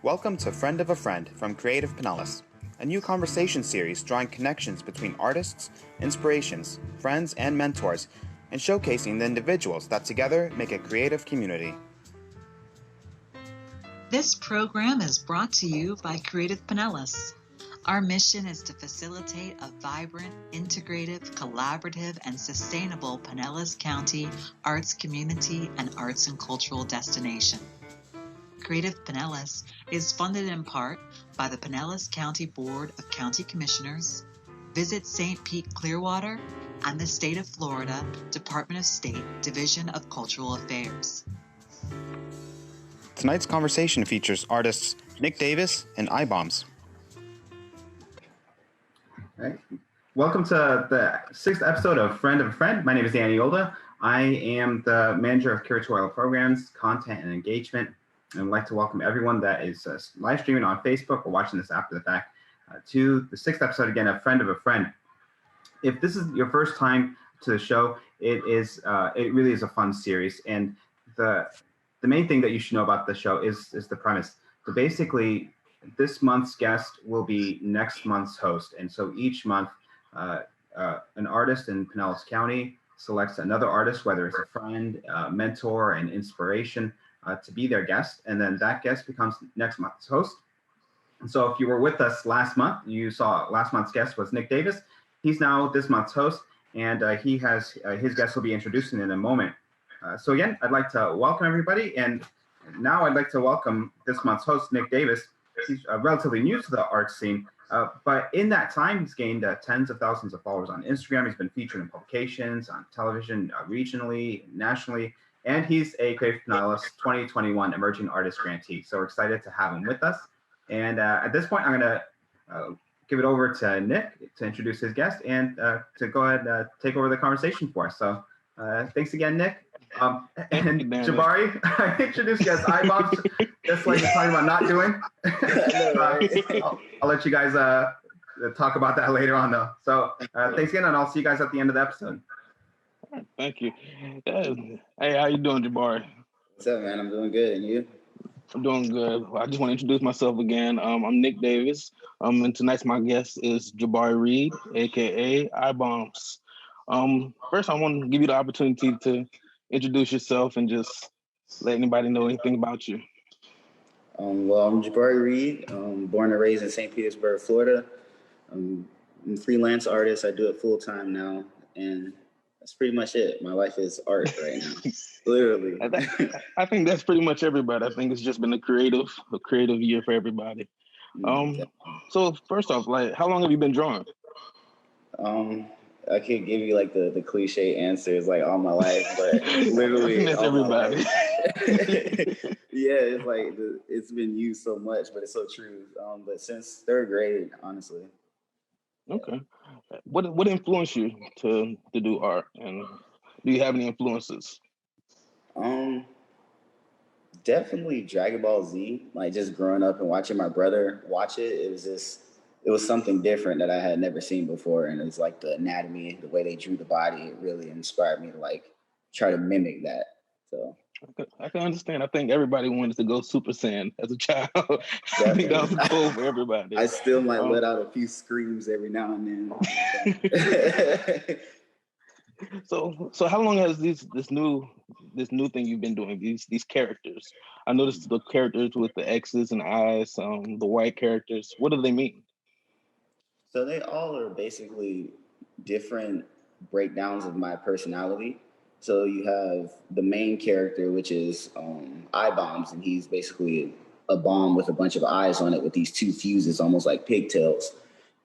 Welcome to Friend of a Friend from Creative Pinellas, a new conversation series drawing connections between artists, inspirations, friends, and mentors, and showcasing the individuals that together make a creative community. This program is brought to you by Creative Pinellas. Our mission is to facilitate a vibrant, integrative, collaborative, and sustainable Pinellas County arts community and arts and cultural destination. Creative Pinellas is funded in part by the Pinellas County Board of County Commissioners, Visit St. Pete Clearwater, and the State of Florida Department of State Division of Cultural Affairs. Tonight's conversation features artists Nick Davis and iBOMS. Right. Welcome to the 6th episode of Friend of a Friend. My name is Danny Olda. I am the manager of curatorial programs, content, and engagement. And I'd like to welcome everyone that is live streaming on Facebook or watching this after the fact to the 6th episode again of Friend of a Friend. If this is your first time to the show, it really is a fun series. And the main thing that you should know about the show is the premise. So basically, this month's guest will be next month's host. And so each month, an artist in Pinellas County selects another artist, whether it's a friend, mentor, and inspiration, to be their guest. And then that guest becomes next month's host. And so if you were with us last month, you saw last month's guest was Nick Davis. He's now this month's host, and he has his guest will be introducing in a moment. So again, I'd like to welcome everybody. And now I'd like to welcome this month's host, Nick Davis. He's relatively new to the art scene, but in that time, he's gained tens of thousands of followers on Instagram. He's been featured in publications, on television, regionally, nationally, and he's a Creative Pinellas 2021 Emerging Artist Grantee. So we're excited to have him with us. And at this point, I'm going to give it over to Nick to introduce his guest and to go ahead and take over the conversation for us. So thanks again, Nick. And Jabari, I introduced you as iBOMS, just like you're talking about not doing. I'll let you guys talk about that later on, though. So thanks again, and I'll see you guys at the end of the episode. All right, thank you. Hey, how you doing, Jabari? What's up, man? I'm doing good, and you? I'm doing good. I just want to introduce myself again. I'm Nick Davis, and tonight's my guest is Jabari Reed, aka iBOMS. First, I want to give you the opportunity to introduce yourself and just let anybody know anything about you. Well, I'm Jabari Reed, born and raised in St. Petersburg, Florida. I'm a freelance artist. I do it full time now, and that's pretty much it. My life is art right now, literally. I think that's pretty much everybody. I think it's just been a creative year for everybody. So first off, like, how long have you been drawing? I could give you like the cliche answers like all my life, but literally that's everybody. Yeah, it's like it's been used so much, but it's so true. But since 3rd grade, honestly. Okay. What influenced you to do art, and do you have any influences? Definitely Dragon Ball Z. Like just growing up and watching my brother watch it, it was something different that I had never seen before. And it was like the anatomy, the way they drew the body, it really inspired me to like try to mimic that. So I can understand. I think everybody wanted to go Super Saiyan as a child. I think that was the goal for everybody. I still might let out a few screams every now and then. So how long has this new thing you've been doing, these characters? I noticed the characters with the X's and I's, the white characters. What do they mean? So they all are basically different breakdowns of my personality. So you have the main character, which is iBOMS, and he's basically a bomb with a bunch of eyes on it with these 2 fuses, almost like pigtails.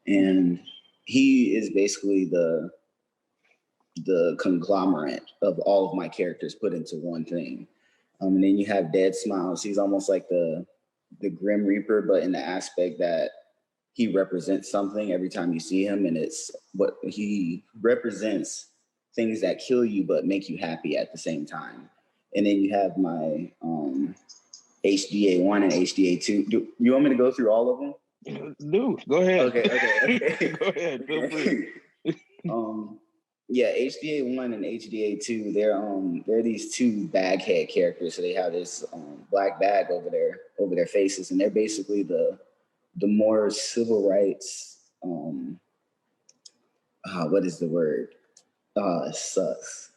And he is basically the conglomerate of all of my characters put into one thing. And then you have Dead Smiles. He's almost like the Grim Reaper, but in the aspect that he represents something every time you see him, and it's what he represents, things that kill you but make you happy at the same time. And then you have my HDA1 and HDA2. Do you want me to go through all of them? Do. Go ahead. Okay. Go ahead. Feel free. Yeah, HDA1 and HDA2, they're these two baghead characters. So they have this black bag over their faces, and they're basically the more civil rights what is the word? It sucks.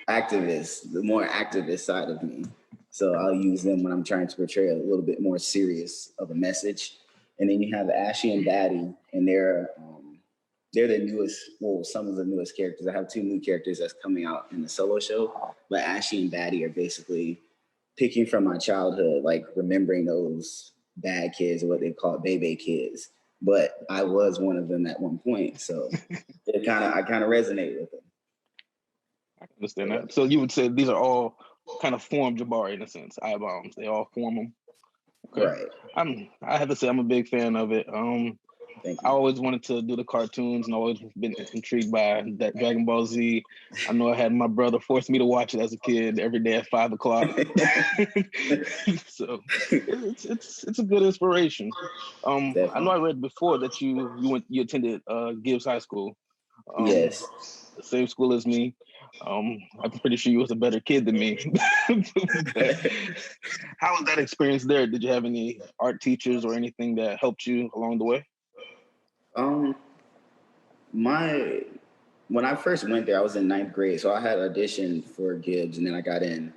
Activist, the more activist side of me. So I'll use them when I'm trying to portray a little bit more serious of a message. And then you have Ashy and Batty, and they're the newest, well, some of the newest characters. I have two new characters that's coming out in the solo show, but Ashy and Batty are basically picking from my childhood, like remembering those bad kids, or what they call baby kids. But I was one of them at one point, so I kind of resonate with them. I can understand that. So you would say these are all kind of form Jabari in a sense, iBOMS. They all form them. Okay. Right. I have to say I'm a big fan of it. Thank I you. always wanted to do the cartoons and always been intrigued by that Dragon Ball Z. I know I had my brother force me to watch it as a kid every day at 5 o'clock. So it's a good inspiration. I know I read before that you attended Gibbs High School. Yes. The same school as me. I'm pretty sure you was a better kid than me. But how was that experience there? Did you have any art teachers or anything that helped you along the way? When I first went there, I was in 9th grade, so I had auditioned for Gibbs, and then I got in.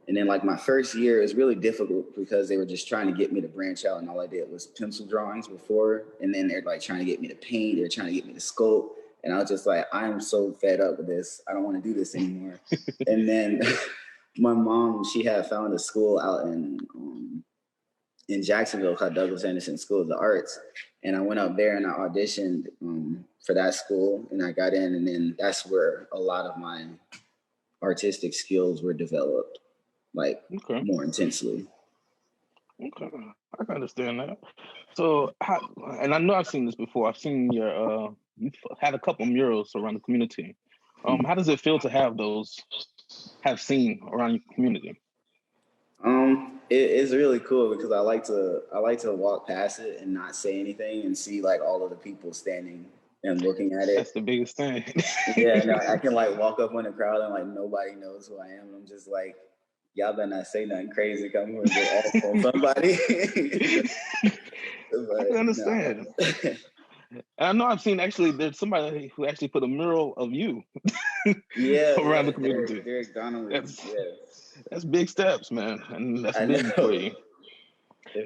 And then like my first year, it was really difficult because they were just trying to get me to branch out, and all I did was pencil drawings before, and then they're like trying to get me to paint, they're trying to get me to sculpt, and I was just like, I am so fed up with this. I don't want to do this anymore. And then my mom, she had found a school out in Jacksonville called Douglas Anderson School of the Arts. And I went up there and I auditioned for that school, and I got in, and then that's where a lot of my artistic skills were developed, like more intensely. Okay, I can understand that. So, and I know I've seen this before. I've seen you've had a couple murals around the community. How does it feel to have seen around your community? It's really cool because I like to walk past it and not say anything and see like all of the people standing and looking at it. That's the biggest thing. Yeah, no, I can like walk up in the crowd and like nobody knows who I am. I'm just like, y'all better not say nothing crazy. Come here and get off on somebody. I can understand. And I know I've seen there's somebody who actually put a mural of you around the community. Derek Donnelly. That's big steps, man. And that's big for you.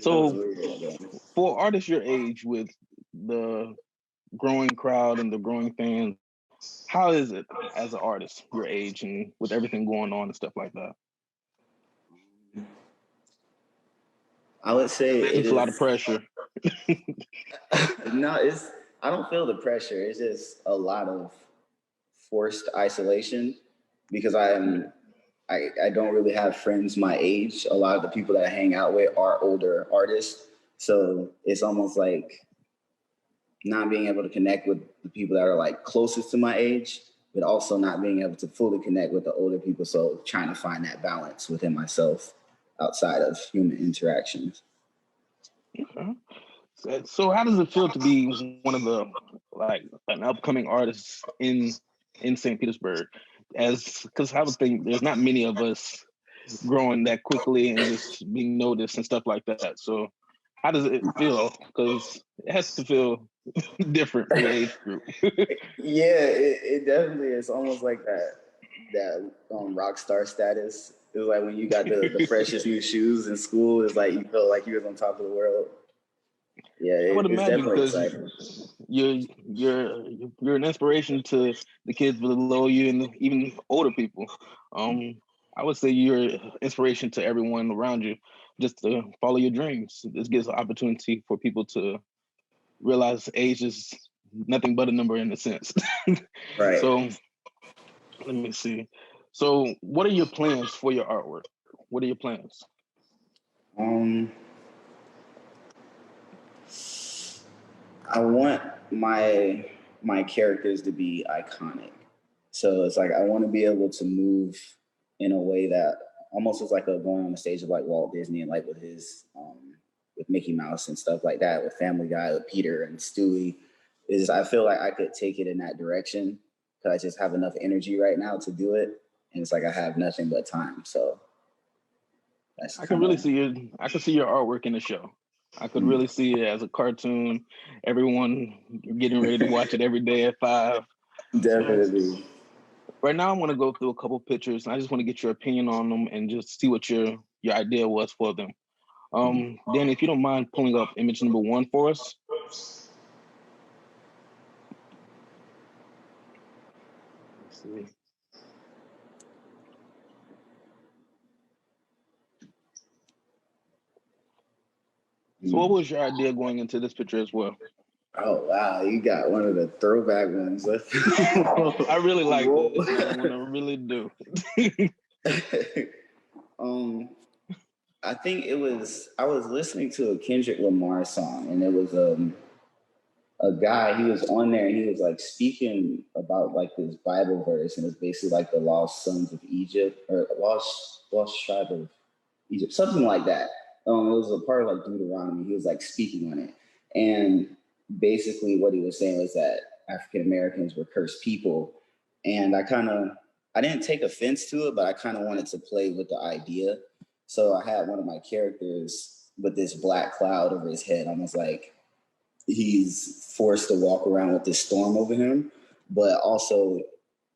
So for artists your age with the growing crowd and the growing fans, how is it as an artist your age and with everything going on and stuff like that? I would say it's a lot of pressure. No, I don't feel the pressure. It's just a lot of forced isolation because I don't really have friends my age. A lot of the people that I hang out with are older artists. So it's almost like not being able to connect with the people that are like closest to my age, but also not being able to fully connect with the older people. So trying to find that balance within myself outside of human interactions. Okay. So how does it feel to be one of the an upcoming artist in St. Petersburg? Because I would think there's not many of us growing that quickly and just being noticed and stuff like that. So how does it feel? Because it has to feel different for your age group. Yeah, it definitely is almost like that rock star status. It was like when you got the freshest new shoes in school, it's like you felt like you was on top of the world. Yeah, I would imagine because exciting. You're an inspiration to the kids below you and even older people. I would say you're an inspiration to everyone around you, just to follow your dreams. This gives an opportunity for people to realize age is nothing but a number in a sense. Right. So let me see. So what are your plans for your artwork? What are your plans? I want my characters to be iconic. So it's like I want to be able to move in a way that almost is like going on the stage of like Walt Disney and like with his with Mickey Mouse and stuff like that, with Family Guy, with Peter and Stewie. Is I feel like I could take it in that direction because I just have enough energy right now to do it, and it's like I have nothing but time. So that's I can really see your artwork in the show. I could really see it as a cartoon. Everyone getting ready to watch it every day at 5. definitely. So, right now, I'm going to go through a couple pictures, and I just want to get your opinion on them and just see what your idea was for them. Danny, if you don't mind pulling up image number 1 for us. Let's see. So what was your idea going into this picture as well? Oh wow, you got one of the throwback ones. I really like this. I really do. I think I was listening to a Kendrick Lamar song, and it was a guy. He was on there, and he was like speaking about like this Bible verse, and it's basically like the lost sons of Egypt or lost tribe of Egypt, something like that. It was a part of like Deuteronomy. He was like speaking on it, and basically what he was saying was that African Americans were cursed people, and I didn't take offense to it, but I kind of wanted to play with the idea. So I had one of my characters with this black cloud over his head, almost like he's forced to walk around with this storm over him. But also,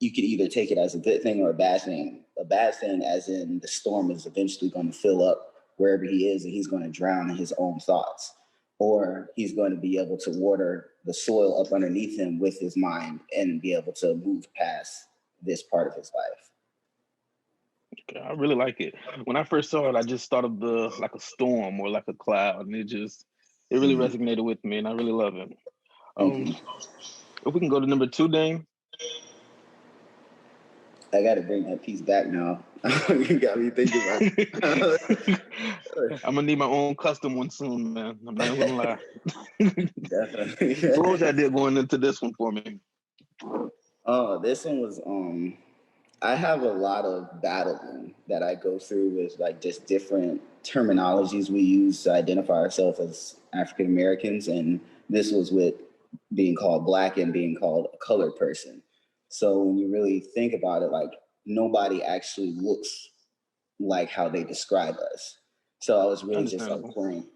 you could either take it as a good thing or a bad thing. A bad thing, as in the storm is eventually going to fill up wherever he is, and he's going to drown in his own thoughts. Or he's going to be able to water the soil up underneath him with his mind and be able to move past this part of his life. Okay, I really like it. When I first saw it, I just thought of like a storm or like a cloud, and it really resonated with me, and I really love it. If we can go to number 2, Dane. I got to bring that piece back now. You got me thinking about it. I'm gonna need my own custom one soon, man. I'm not gonna lie. Definitely. So what was that idea going into this one for me? Oh, this one was I have a lot of battling that I go through with like just different terminologies we use to identify ourselves as African Americans, and this was with being called Black and being called a colored person. So when you really think about it, like nobody actually looks like how they describe us. So I was really just like playing.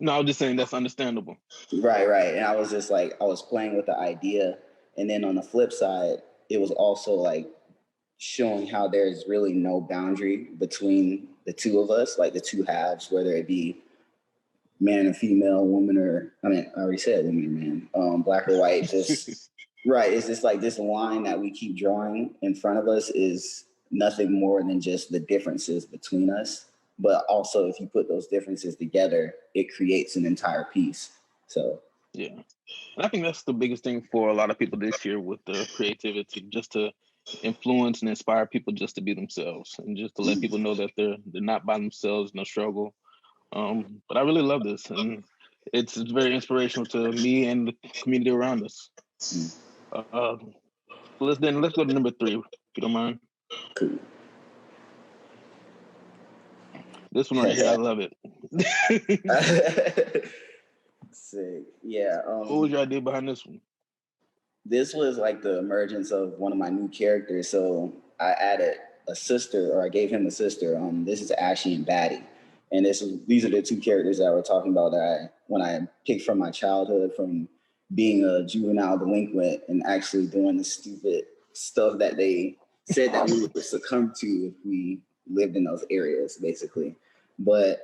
No, I was just saying that's understandable. Right. And I was just like, I was playing with the idea. And then on the flip side, it was also like showing how there's really no boundary between the two of us, like the two halves, whether it be man and female, woman or, I already said woman or man, black or white, just right. It's just like this line that we keep drawing in front of us is nothing more than just the differences between us. But also, if you put those differences together, it creates an entire piece. So, yeah. And I think that's the biggest thing for a lot of people this year with the creativity, just to influence and inspire people just to be themselves and just to let people know that they're not by themselves in a struggle. But I really love this, and it's very inspirational to me and the community around us. Let's go to number 3, if you don't mind. Cool. This one right here, I love it. Sick. Yeah. What was your idea behind this one? This was like the emergence of one of my new characters. So I added a sister, or I gave him a sister. This is Ashy and Batty. And these are the 2 characters that we're talking about that when I picked from my childhood, from being a juvenile delinquent and actually doing the stupid stuff that they said that we would succumb to if we lived in those areas, basically. But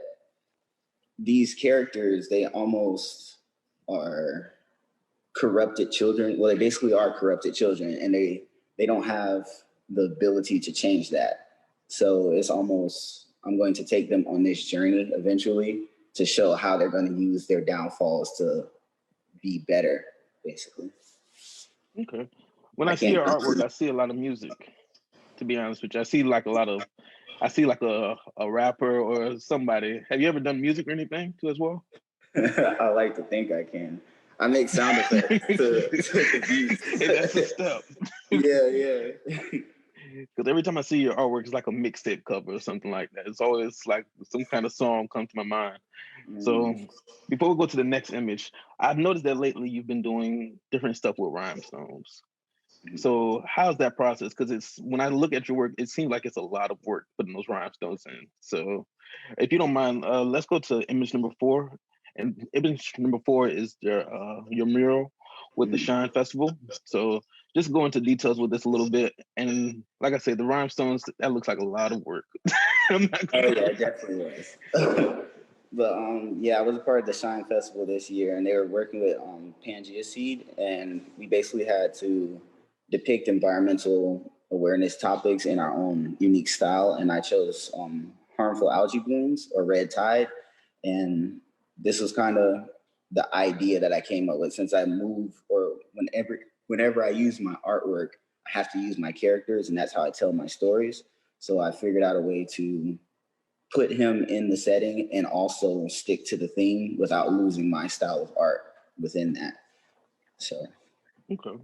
these characters, they almost are corrupted children. Well, they basically are corrupted children, and they don't have the ability to change that. So it's almost, I'm going to take them on this journey eventually to show how they're going to use their downfalls to be better, basically. Okay. When I see your artwork, I see a lot of music, to be honest with you. I see like a rapper or somebody. Have you ever done music or anything too as well? I like to think I can. I make sound effects to the beats. Hey, that's a step. Yeah. Because every time I see your artwork, it's like a mixtape cover or something like that. It's always like some kind of song comes to my mind. So before we go to the next image, I've noticed that lately you've been doing different stuff with rhinestones. So how's that process? Because it's when I look at your work, it seems like it's a lot of work putting those rhinestones in. So if you don't mind, let's go to image number 4. And image number 4 is your mural with the Shine Festival. So just go into details with this a little bit. And like I said, the rhinestones, that looks like a lot of work. Oh yeah, it definitely was. But yeah, I was a part of the Shine Festival this year, and they were working with Pangea Seed, and we basically had to depict environmental awareness topics in our own unique style. And I chose harmful algae blooms or red tide, and this was kind of the idea that I came up with. Since I move, or whenever I use my artwork, I have to use my characters, and that's how I tell my stories. So I figured out a way to put him in the setting and also stick to the theme without losing my style of art within that. So. Okay.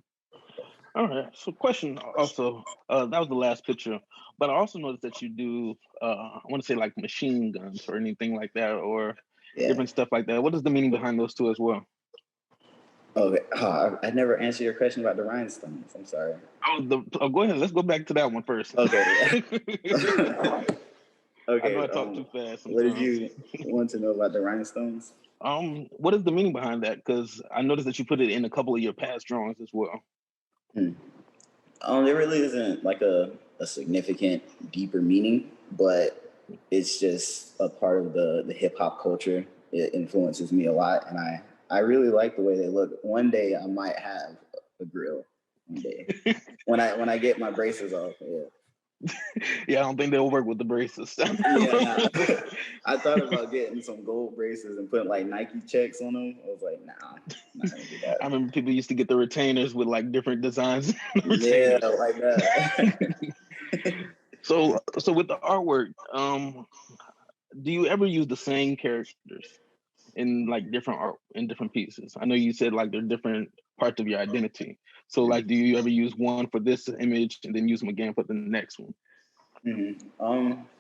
All right. So question also, that was the last picture, but I also noticed that you do, I want to say like machine guns or anything like that, or different stuff like that. What is the meaning behind those two as well? Okay. I never answered your question about the rhinestones. I'm sorry. Oh, go ahead. Let's go back to that one first. Okay. Okay. I know I talk too fast sometimes. What did you want to know about the rhinestones? What is the meaning behind that? Because I noticed that you put it in a couple of your past drawings as well. There really isn't like a significant, deeper meaning, but it's just a part of the hip hop culture. It influences me a lot, and I really like the way they look. One day I might have a grill. One day when I get my braces off. Yeah. Yeah, I don't think they'll work with the braces. I thought about getting some gold braces and putting like Nike checks on them. I was like, nah, I'm not gonna do that. I remember people used to get the retainers with like different designs. Yeah, like that. So with the artwork, do you ever use the same characters in like different art in different pieces? I know you said like they're different parts of your identity. So like, do you ever use one for this image and then use them again for the next one?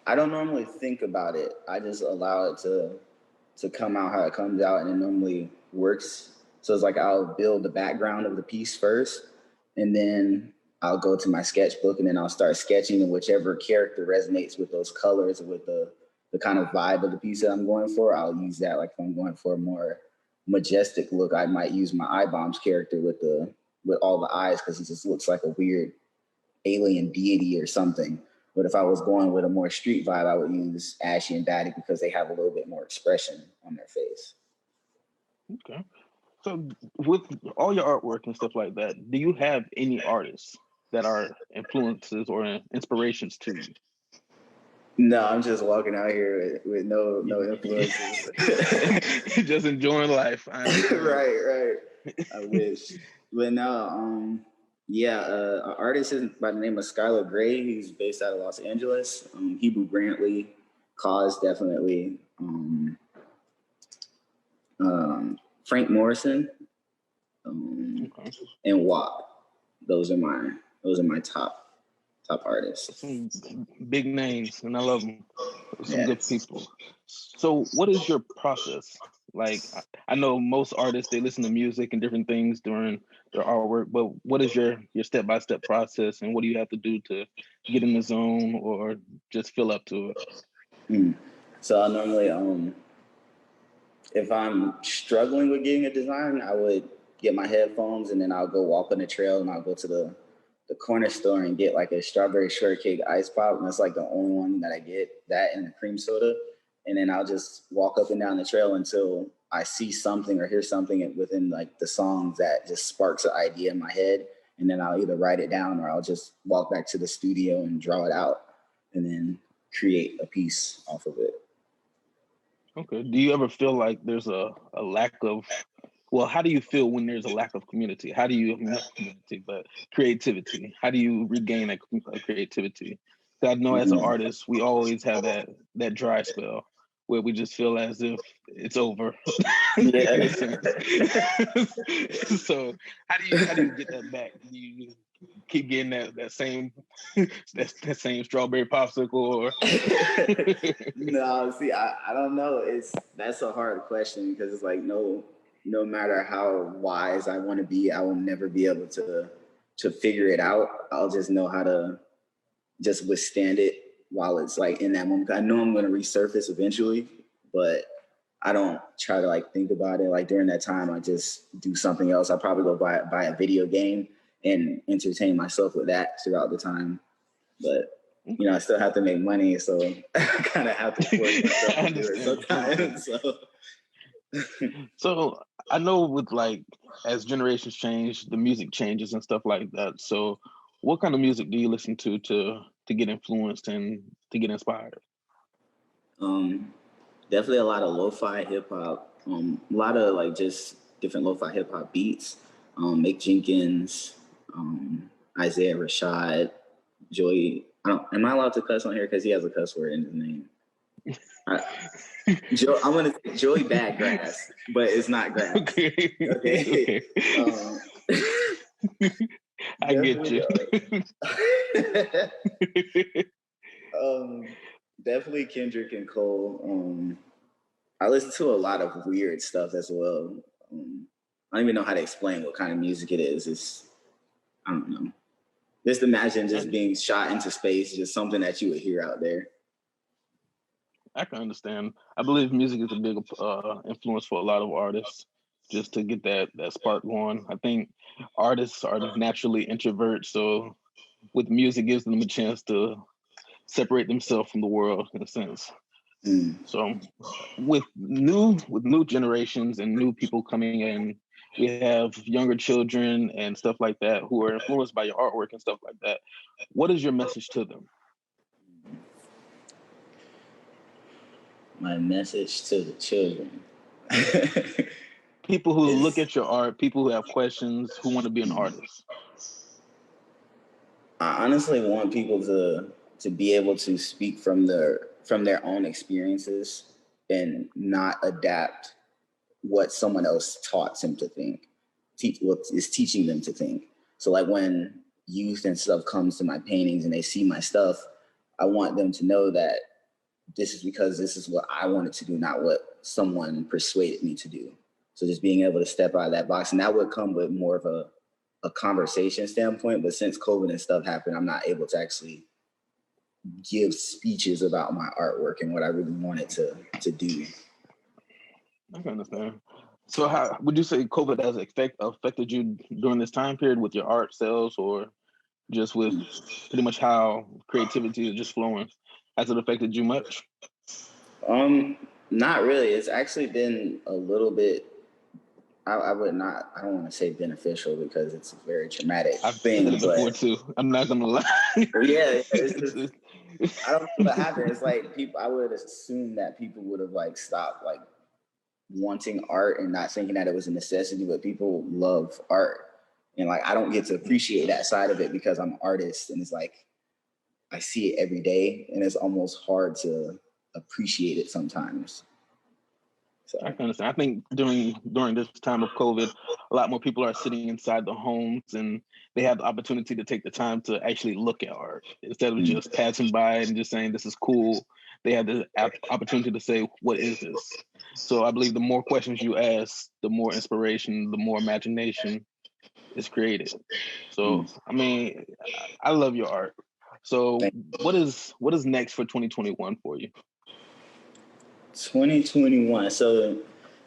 I don't normally think about it. I just allow it to come out how it comes out, and it normally works. So it's like I'll build the background of the piece first, and then I'll go to my sketchbook, and then I'll start sketching, and whichever character resonates with those colors or with the kind of vibe of the piece that I'm going for, I'll use that. Like if I'm going for a more majestic look, I might use my iBOMS character with all the eyes, because he just looks like a weird alien deity or something. But if I was going with a more street vibe, I would use Ashy and Batty because they have a little bit more expression on their face. Okay. So with all your artwork and stuff like that, do you have any artists that are influences or inspirations to you? No, I'm just walking out here with no influences. Just enjoying life. Right. I wish. But no, an artist is by the name of Skylar Gray. He's based out of Los Angeles. Hebrew Brantley, Cause definitely. Frank Morrison, and WAP. Those are my top artists. Some big names, and I love them. Some good people. So what is your process? Like, I know most artists, they listen to music and different things during their artwork, but what is your step-by-step process, and what do you have to do to get in the zone or just feel up to it? So I normally, if I'm struggling with getting a design, I would get my headphones, and then I'll go walk on the trail, and I'll go to the corner store and get like a strawberry shortcake ice pop, and that's like the only one that I get, that and a cream soda. And then I'll just walk up and down the trail until I see something or hear something within like the songs that just sparks an idea in my head. And then I'll either write it down or I'll just walk back to the studio and draw it out and then create a piece off of it. Okay. Do you ever feel like there's a lack of, well, how do you feel when there's a lack of community? How do you, not community, but creativity? How do you regain that creativity? I know as an artist, we always have that dry spell where we just feel as if it's over. Yeah. So how do you get that back? Do you keep getting that same that same strawberry popsicle or No, see, I don't know. That's a hard question because it's like no matter how wise I want to be, I will never be able to figure it out. I'll just know how to just withstand it while it's like in that moment. I know I'm going to resurface eventually, but I don't try to like think about it. Like during that time, I just do something else. I probably go buy a video game and entertain myself with that throughout the time. But you know, I still have to make money, so I kind of have to force myself to do it sometimes. So I know with like as generations change, the music changes and stuff like that. So what kind of music do you listen to get influenced and to get inspired? Definitely a lot of lo-fi hip hop. A lot of like just different lo-fi hip hop beats. Mick Jenkins, Isaiah Rashad, Joey. Am I allowed to cuss on here because he has a cuss word in his name? I'm gonna say Joey Badgrass, but it's not grass. Okay. I get you. Definitely Kendrick and Cole. I listen to a lot of weird stuff as well. I don't even know how to explain what kind of music it is. I don't know. Just imagine just being shot into space, just something that you would hear out there. I can understand. I believe music is a big influence for a lot of artists, just to get that spark going. I think artists are naturally introverts, so with music gives them a chance to separate themselves from the world in a sense. So with new generations and new people coming in, we have younger children and stuff like that who are influenced by your artwork and stuff like that. What is your message to them? My message to the children. People who look at your art, people who have questions, who want to be an artist. I honestly want people to be able to speak from their own experiences and not adapt what someone else taught them to think, what is teaching them to think. So like when youth and stuff comes to my paintings and they see my stuff, I want them to know that this is because this is what I wanted to do, not what someone persuaded me to do. So just being able to step out of that box, and that would come with more of a conversation standpoint. But since COVID and stuff happened, I'm not able to actually give speeches about my artwork and what I really wanted to do. I can understand. So how would you say COVID has affected you during this time period with your art sales, or just with pretty much how creativity is just flowing? Has it affected you much? Not really. It's actually been a little bit, I don't want to say beneficial because it's a very traumatic thing. I've said it before too. I'm not gonna lie. Yeah, it's just, I don't know what happened. It's like I would assume that people would have like stopped like wanting art and not thinking that it was a necessity, but people love art. And like, I don't get to appreciate that side of it because I'm an artist, and it's like, I see it every day and it's almost hard to appreciate it sometimes. So I can understand. I think during this time of COVID, a lot more people are sitting inside the homes and they have the opportunity to take the time to actually look at art instead of just passing by and just saying this is cool. They have the opportunity to say, what is this? So I believe the more questions you ask, the more inspiration, the more imagination is created. So I mean, I love your art. So what is next for 2021 for you? 2021. So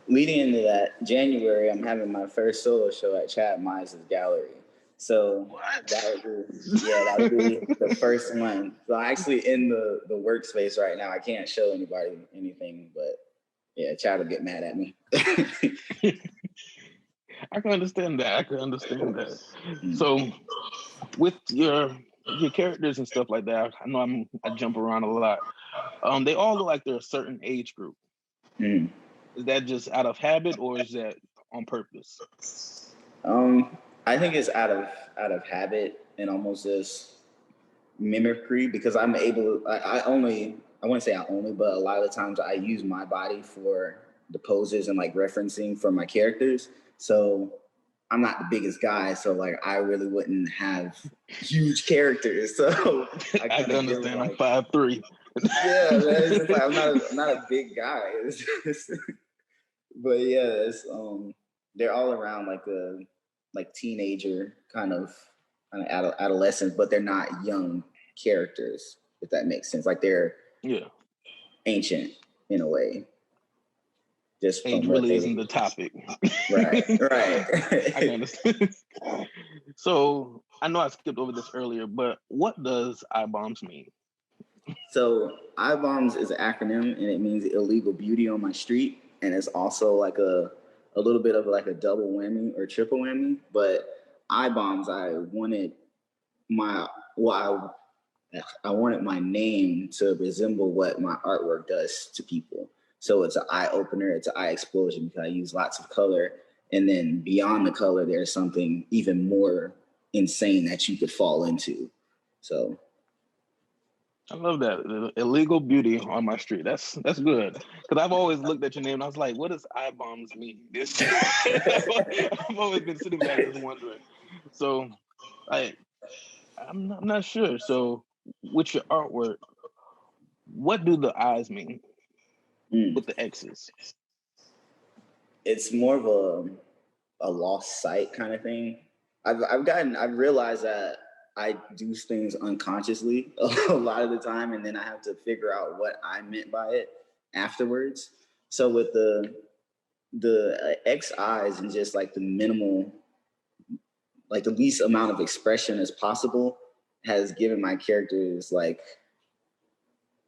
leading into that, January, I'm having my first solo show at Chad Mize' gallery. So that would be the first one. So I'm actually in the workspace right now. I can't show anybody anything, but yeah, Chad will get mad at me. I can understand that. So with your characters and stuff like that, I know I jump around a lot. They all look like they're a certain age group. Is that just out of habit or is that on purpose? I think it's out of habit and almost just mimicry because I'm able. I wouldn't say I only, but a lot of the times I use my body for the poses and like referencing for my characters. So I'm not the biggest guy, so like I really wouldn't have huge characters. So I I kind can of deal with understand. I'm like, 5'3". yeah, man, it's just like I'm not a big guy. It's just, but yeah, it's they're all around like a like teenager kind of adolescents, but they're not young characters, if that makes sense. Like they're Yeah. ancient in a way. Just Age from what really they isn't the topic. right. I can understand. So I know I skipped over this earlier, but what does iBOMS mean? So iBOMS is an acronym and it means illegal beauty on my street. And it's also like a little bit of like a double whammy or triple whammy. But iBOMS, my well, I wanted my name to resemble what my artwork does to people. So it's an eye opener, it's an eye explosion because I use lots of color. And then beyond the color, there's something even more insane that you could fall into. So I love that. Illegal beauty on my street. That's good. Because I've always looked at your name and I was like, what does iBOMS mean? This I've always been sitting back just wondering. So I'm not sure. So with your artwork, what do the eyes mean with the X's? it's more of a lost sight kind of thing. I've realized that I do things unconsciously a lot of the time, and then I have to figure out what I meant by it afterwards. So with the X eyes and just like the minimal, like the least amount of expression as possible, has given my characters like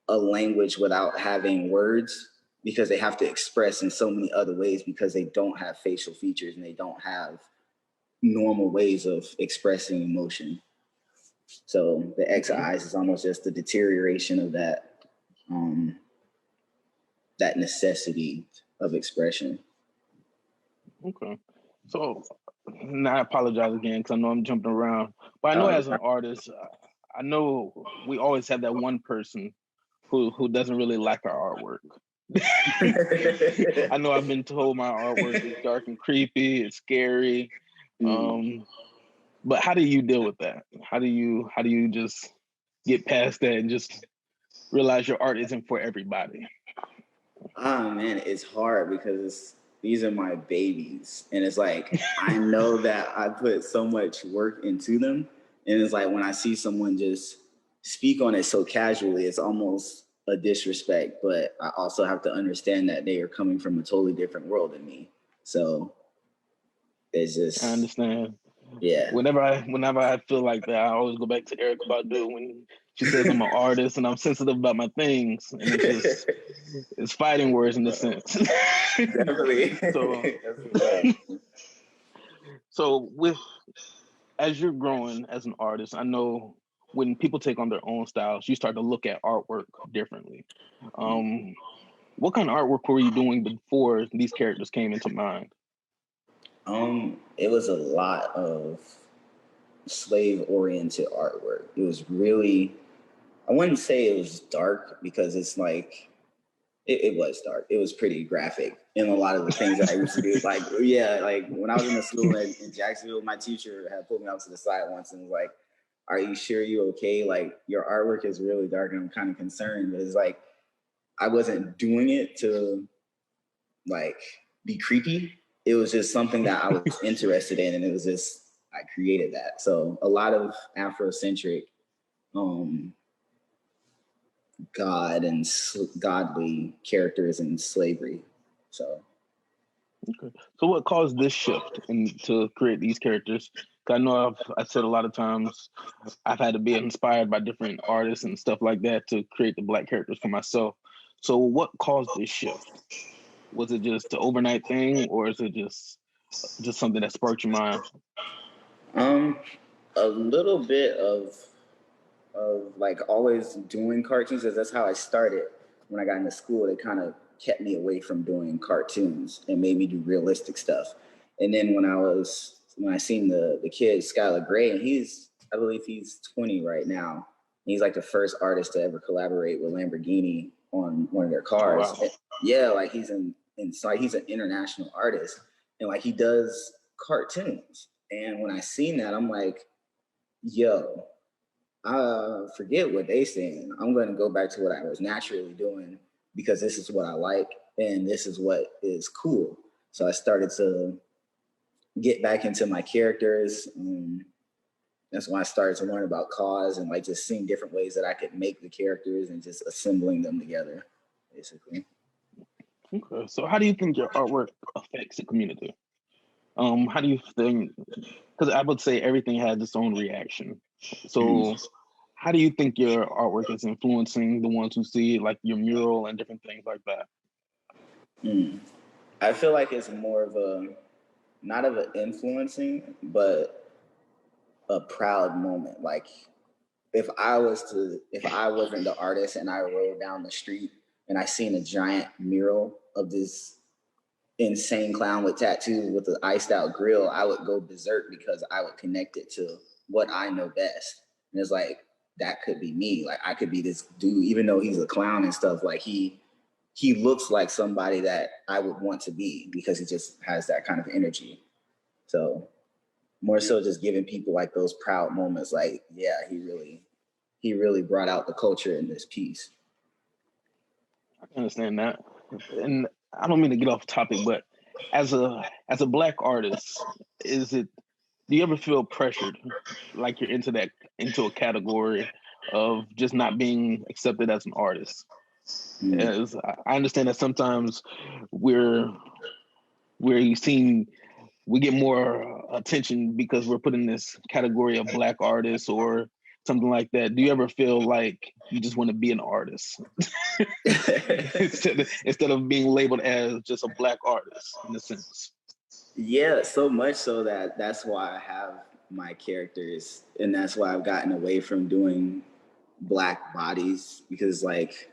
a language without having words because they have to express in so many other ways because they don't have facial features and they don't have normal ways of expressing emotion. So the X eyes is almost just the deterioration of that necessity of expression. Okay. So now I apologize again because I know I'm jumping around. But I know as an artist, I know we always have that one person who doesn't really like our artwork. I know I've been told my artwork is dark and creepy, it's scary. But how do you deal with that? How do you just get past that and just realize your art isn't for everybody? Oh man, it's hard because these are my babies. And it's like I know that I put so much work into them. And it's like when I see someone just speak on it so casually, it's almost a disrespect. But I also have to understand that they are coming from a totally different world than me. So it's just I understand. Yeah. Whenever I feel like that, I always go back to Erykah Badu when she says I'm an artist and I'm sensitive about my things, and it's fighting words in a sense. Definitely. So as you're growing as an artist, I know when people take on their own styles, you start to look at artwork differently. What kind of artwork were you doing before these characters came into mind? It was a lot of slave-oriented artwork. It was really, I wouldn't say it was dark because it's like, it was dark. It was pretty graphic in a lot of the things that I used to do. Like, yeah, like when I was in the school in Jacksonville, my teacher had pulled me out to the side once and was like, are you sure you're okay? Like, your artwork is really dark and I'm kind of concerned. But it's like, I wasn't doing it to like be creepy. It was just something that I was interested in, and it was just I created that. So a lot of Afrocentric, God and godly characters in slavery. So. Okay. So what caused this shift to create these characters? I know I said a lot of times I've had to be inspired by different artists and stuff like that to create the Black characters for myself. So what caused this shift? Was it just an overnight thing, or is it just something that sparked your mind? A little bit of like always doing cartoons, because that's how I started. When I got into school, it kind of kept me away from doing cartoons and made me do realistic stuff. And then when I seen the kid Skylar Gray, and I believe he's 20 right now. He's like the first artist to ever collaborate with Lamborghini on one of their cars. Oh, wow. Yeah, like he's an international artist, and like he does cartoons. And when I seen that, I'm like, yo, forget what they saying. I'm going to go back to what I was naturally doing because this is what I like and this is what is cool. So I started to get back into my characters. That's when I started to learn about cause and like just seeing different ways that I could make the characters and just assembling them together, basically. Okay, so how do you think your artwork affects the community? How do you think? Because I would say everything has its own reaction. So, how do you think your artwork is influencing the ones who see it, like your mural and different things like that? I feel like it's more of a not of an influencing, but a proud moment. Like if I wasn't the artist and I rode down the street and I seen a giant mural of this insane clown with tattoos with an iced out grill, I would go berserk because I would connect it to what I know best. And it's like, that could be me. Like I could be this dude, even though he's a clown and stuff, like he looks like somebody that I would want to be because he just has that kind of energy. So more so just giving people like those proud moments, like, yeah, he really brought out the culture in this piece. I can understand that. And I don't mean to get off topic, but as a Black artist, do you ever feel pressured, like you're into a category of just not being accepted as an artist? As I understand that sometimes we get more attention because we're put in this category of Black artists or something like that. Do you ever feel like you just want to be an artist instead of being labeled as just a Black artist in a sense? Yeah, so much so that's why I have my characters, and that's why I've gotten away from doing Black bodies because, like,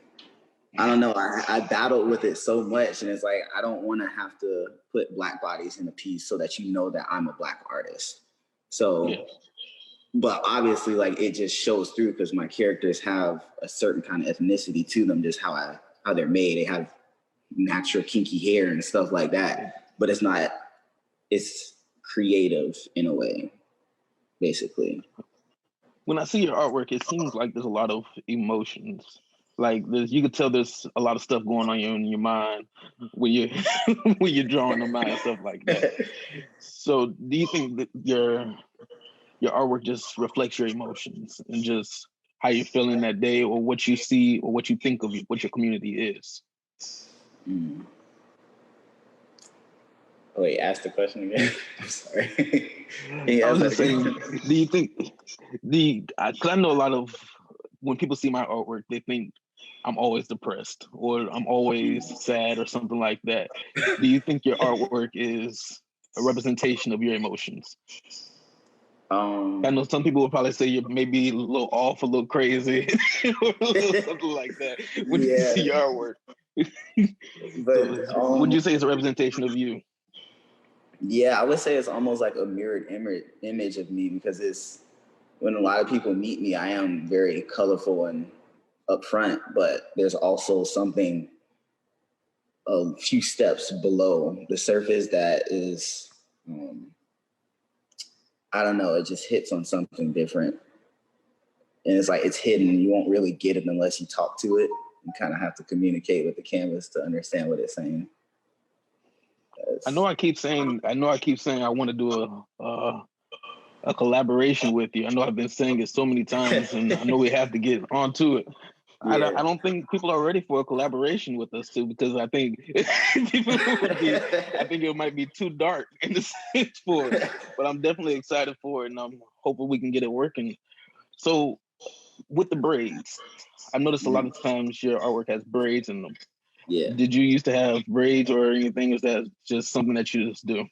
I don't know, I battled with it so much, and it's like I don't want to have to put Black bodies in a piece so that you know that I'm a Black artist. So, yeah. But obviously, like it just shows through because my characters have a certain kind of ethnicity to them, just how they're made. They have natural kinky hair and stuff like that, but it's creative in a way, basically. When I see your artwork, it seems like there's a lot of emotions. Like you could tell there's a lot of stuff going on in your mind when you're when you're drawing them out and stuff like that. So, do you think that your artwork just reflects your emotions and just how you're feeling that day, or what you see, or what you think of what your community is? Wait, ask the question again. I'm sorry. I was just saying, do you think because I know a lot of when people see my artwork, they think I'm always depressed or I'm always sad or something like that. Do you think your artwork is a representation of your emotions? I know some people will probably say you're maybe a little off, a little crazy, or something like that when you see your artwork. But would you say it's a representation of you? Yeah, I would say it's almost like a mirrored image of me because it's when a lot of people meet me, I am very colorful and upfront, but there's also something a few steps below the surface that is, I don't know, it just hits on something different. And it's like it's hidden. You won't really get it unless you talk to it. You kind of have to communicate with the canvas to understand what it's saying. I know I keep saying I want to do a collaboration with you. I know I've been saying it so many times, and I know we have to get onto it. Yeah. I don't think people are ready for a collaboration with us too, because I think it might be too dark in the sense for it. But I'm definitely excited for it, and I'm hoping we can get it working. So with the braids, I noticed a lot of times your artwork has braids in them. Yeah. Did you used to have braids or anything? Is that just something that you just do?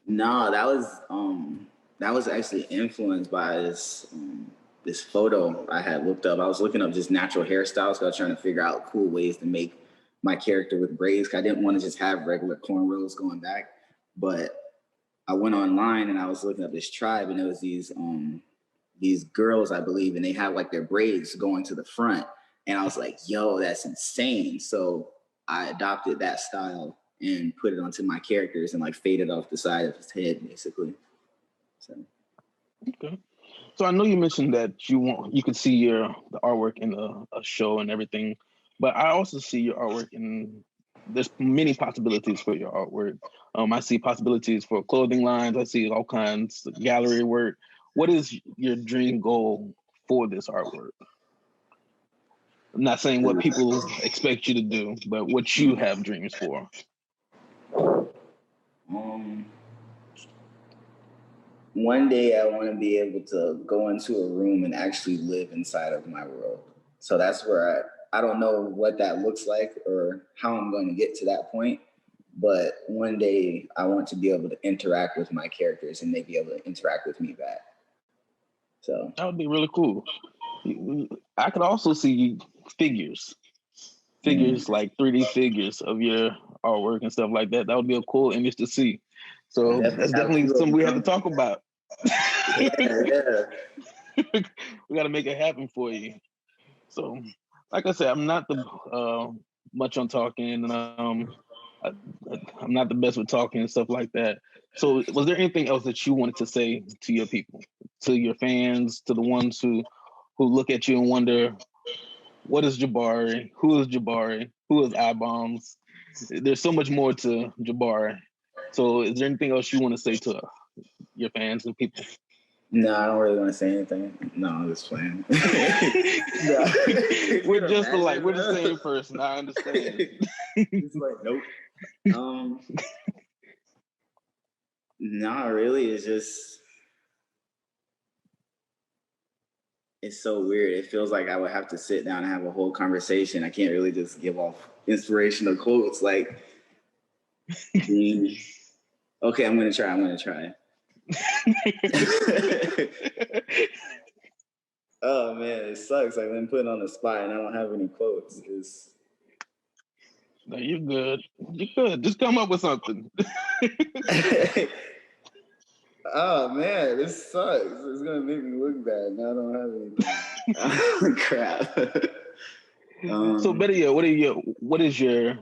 No, that was actually influenced by this photo I had looked up. I was looking up just natural hairstyles because I was trying to figure out cool ways to make my character with braids. Cause I didn't want to just have regular cornrows going back. But I went online and I was looking up this tribe, and it was these girls, I believe, and they have like their braids going to the front. And I was like, yo, that's insane. So I adopted that style and put it onto my characters and like fade it off the side of his head, basically. So. Okay. So I know you mentioned that you could see the artwork in a show and everything, but I also see your artwork there's many possibilities for your artwork. I see possibilities for clothing lines. I see all kinds of gallery work. What is your dream goal for this artwork? I'm not saying what people expect you to do, but what you have dreams for. One day I want to be able to go into a room and actually live inside of my world. So that's where I don't know what that looks like or how I'm going to get to that point. But one day I want to be able to interact with my characters and they be able to interact with me back. So that would be really cool. I could also see figures like 3D figures of your artwork and stuff like that. That would be a cool image to see. So that's definitely something we have to talk about. Yeah. We got to make it happen for you. So, like I said, I'm not the much on talking, and I'm not the best with talking and stuff like that. So, was there anything else that you wanted to say to your people, to your fans, to the ones who look at you and wonder, what is Jabari? Who is Jabari? Who is iBOMS? There's so much more to Jabari. So, is there anything else you want to say to your fans and people? No, I don't really want to say anything. No, I'm just playing. We're just alike. We're the same person. I understand. It's like, nope. No, really, it's so weird. It feels like I would have to sit down and have a whole conversation. I can't really just give off inspirational quotes like, okay, I'm going to try. Oh man, it sucks. I've been put on the spot and I don't have any quotes. No, you're good. You're good. Just come up with something. Oh man, this sucks. It's gonna make me look bad. Now I don't have anything. Crap. So better yet, what is your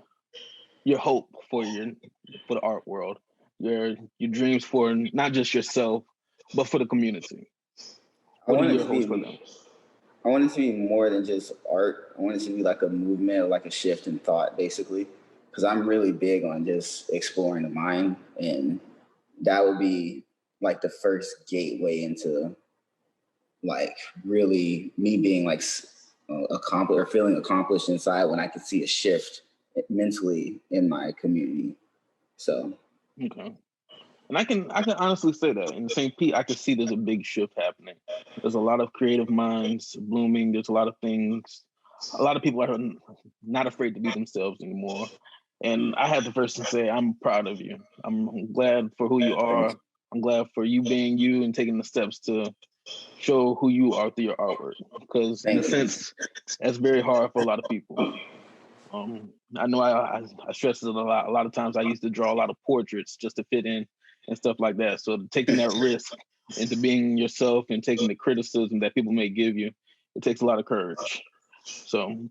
hope for the art world? Your dreams for not just yourself, but for the community. What are your hopes for them? I want it to be more than just art. I want it to be like a movement or like a shift in thought, basically. Because I'm really big on just exploring the mind, and that would be like the first gateway into like really me being like accomplished or feeling accomplished inside when I could see a shift mentally in my community. So okay. And I can honestly say that in St. Pete, I can see there's a big shift happening. There's a lot of creative minds blooming. There's a lot of things. A lot of people are not afraid to be themselves anymore. And I have to first say, I'm proud of you. I'm glad for who you are. I'm glad for you being you and taking the steps to show who you are through your artwork. Because in a sense, that's very hard for a lot of people. I know I stress it a lot. A lot of times I used to draw a lot of portraits just to fit in and stuff like that. So taking that risk into being yourself and taking the criticism that people may give you, it takes a lot of courage. So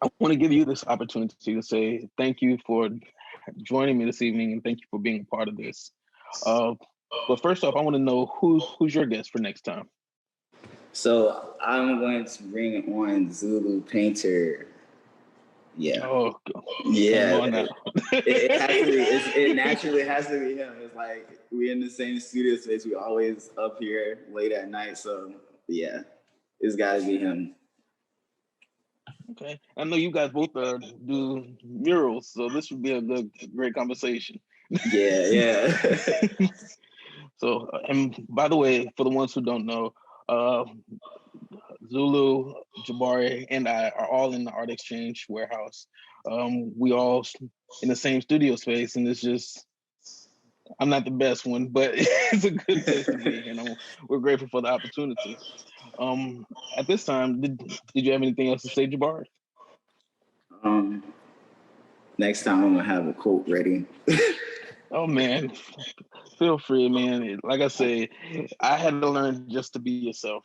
I want to give you this opportunity to say thank you for joining me this evening and thank you for being a part of this. But first off, I want to know who's your guest for next time. So I'm going to bring on Zulu Painter. Yeah. Oh, yeah. It naturally has to be him. It's like we in the same studio space. We always up here late at night. So yeah, it's got to be him. Okay. I know you guys both do murals, so this would be a great conversation. Yeah. So, and by the way, for the ones who don't know, Zulu, Jabari, and I are all in the Art Exchange warehouse. We all in the same studio space, and it's just, I'm not the best one, but it's a good place to be, and we're grateful for the opportunity. At this time, did you have anything else to say, Jabari? Next time I'm gonna have a quote ready. Oh man, feel free, man. Like I say, I had to learn just to be yourself.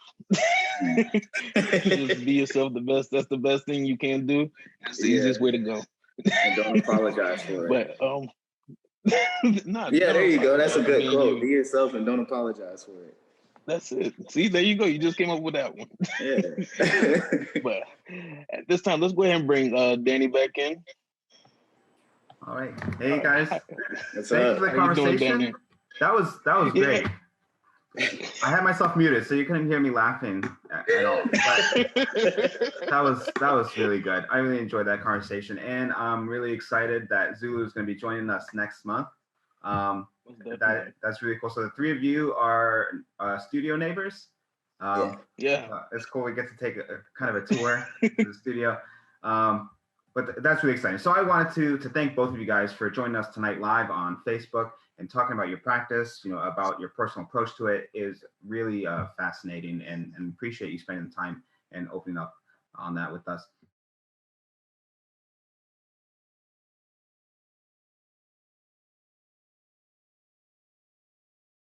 Just be yourself. That's the best thing you can do. That's the easiest way to go. And don't apologize for it. But Yeah, there you go. That's a good quote. You. Be yourself and don't apologize for it. That's it. See, there you go. You just came up with that one. Yeah. But at this time, let's go ahead and bring Danny back in. All right. Hey guys. What's Thanks up? for the How you doing, conversation. Danny? That was great. Yeah. I had myself muted, so you couldn't hear me laughing at all. But that was really good. I really enjoyed that conversation, and I'm really excited that Zulu is going to be joining us next month. That's really cool. So the three of you are studio neighbors. Yeah. It's cool. We get to take a kind of a tour to the studio. But that's really exciting. So I wanted to thank both of you guys for joining us tonight live on Facebook and talking about your practice, about your personal approach to it is really fascinating, and appreciate you spending the time and opening up on that with us.